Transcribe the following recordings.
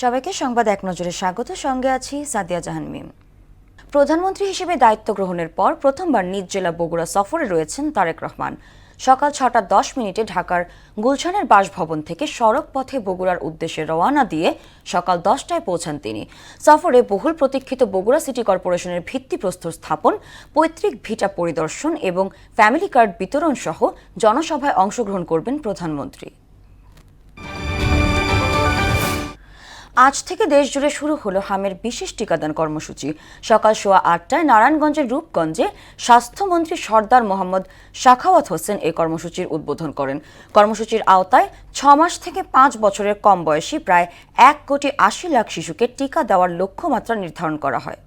সবাইকে সংবাদ এক নজরে স্বাগত। সঙ্গে আছি সাদিয়া জাহান মিম। প্রধানমন্ত্রী হিসেবে দায়িত্ব গ্রহণের পর প্রথমবার নিজ জেলা বগুড়া সফরে রয়েছেন তারেক রহমান। সকাল 6:10 ঢাকার গুলশানের বাসভবন থেকে সড়ক পথে বগুড়ার উদ্দেশ্যে রওনা দিয়ে সকাল 10টায় পৌঁছান তিনি। সফরে বহুল প্রতীক্ষিত বগুড়া সিটি কর্পোরেশনের ভিত্তিপ্রস্তর স্থাপন, পৈতৃক ভিটা পরিদর্শন এবং ফ্যামিলি কার্ড বিতরণ সহ জনসভায় অংশগ্রহণ করবেন প্রধানমন্ত্রী। আজ থেকে দেশজুড়ে শুরু হলো হামের বিশেষ টিকাদান কর্মসূচি। সকাল 8:15টায় নারায়ণগঞ্জের রূপগঞ্জে স্বাস্থ্যমন্ত্রী সর্দার মোহাম্মদ সাখাওয়াত হোসেন এই কর্মসূচির উদ্বোধন করেন। কর্মসূচির আওতায় 6 মাস থেকে 5 বছরের কম বয়সী প্রায় 1,80,00,000 শিশুকে টিকা দেওয়ার লক্ষ্যমাত্রা নির্ধারণ করা হয়।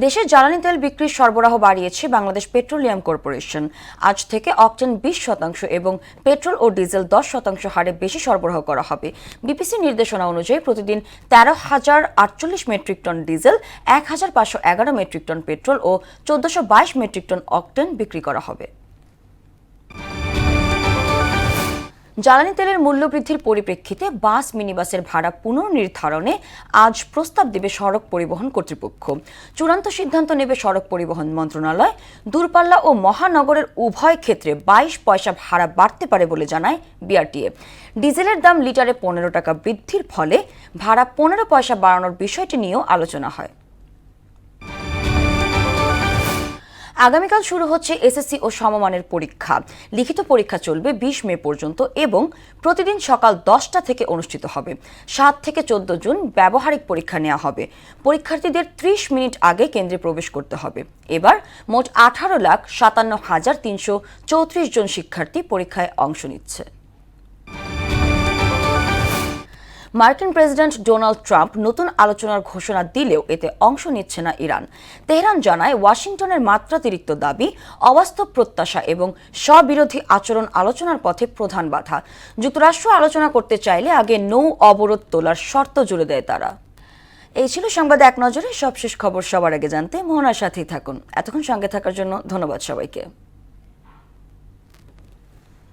দেশে জ্বালানি তেল বিক্রির সরবরাহ বাড়িয়েছে বাংলাদেশ পেট্রোলিয়াম কর্পোরেশন। আজ থেকে অকটেন 20% এবং পেট্রোল ও ডিজেল 10% হারে বেশি সরবরাহ করা হবে। বিপিসি নির্দেশনা অনুযায়ী প্রতিদিন 13,048 metric ton diesel, 1,511 metric ton petrol ও 1,422 মেট্রিক টন অকটেন বিক্রি করা হবে। জ্বালানি তেলের মূল্য বৃদ্ধির পরিপ্রেক্ষিতে বাস মিনিবাসের ভাড়া পুনর্নির্ধারণে আজ প্রস্তাব দেবে সড়ক পরিবহন কর্তৃপক্ষ। চূড়ান্ত সিদ্ধান্ত নেবে সড়ক পরিবহন মন্ত্রণালয়। দূরপাল্লা ও মহানগরের উভয় ক্ষেত্রে 22 পয়সা ভাড়া বাড়তে পারে বলে জানায় বিআরটিএ। ডিজেলের দাম লিটারে 15 টাকা বৃদ্ধির ফলে ভাড়া 15 পয়সা বাড়ানোর বিষয়টি নিয়েও আলোচনা হয়। আগামীকাল শুরু হচ্ছে এসএসসি ও সমমানের পরীক্ষা। লিখিত পরীক্ষা চলবে 20 মে পর্যন্ত এবং প্রতিদিন সকাল 10টা থেকে অনুষ্ঠিত হবে। 7 থেকে 14 জুন ব্যবহারিক পরীক্ষা নেওয়া হবে। পরীক্ষার্থীদের 30 মিনিট আগে কেন্দ্রে প্রবেশ করতে হবে। এবার মোট 18,57,334 জন শিক্ষার্থী পরীক্ষায় অংশ নিচ্ছে। মার্কিন প্রেসিডেন্ট ডোনাল্ড ট্রাম্প নতুন আলোচনার ঘোষণা দিলেও এতে অংশ নিচ্ছে না ইরান। তেহরান জানায় ওয়াশিংটনের মাত্রাতিরিক্ত দাবি, অবাস্তব প্রত্যাশা এবং স্ববিরোধী আচরণ আলোচনার পথে প্রধান বাধা। যুক্তরাষ্ট্র আলোচনা করতে চাইলে আগে নৌ অবরোধ তোলার শর্ত জুড়ে দেয় তারা। এই ছিল সংবাদ এক নজরে। সবশেষ খবর সবার আগে জানতে মোহনার সাথেই থাকুন। এতক্ষণ সঙ্গে থাকার জন্য ধন্যবাদ সবাইকে।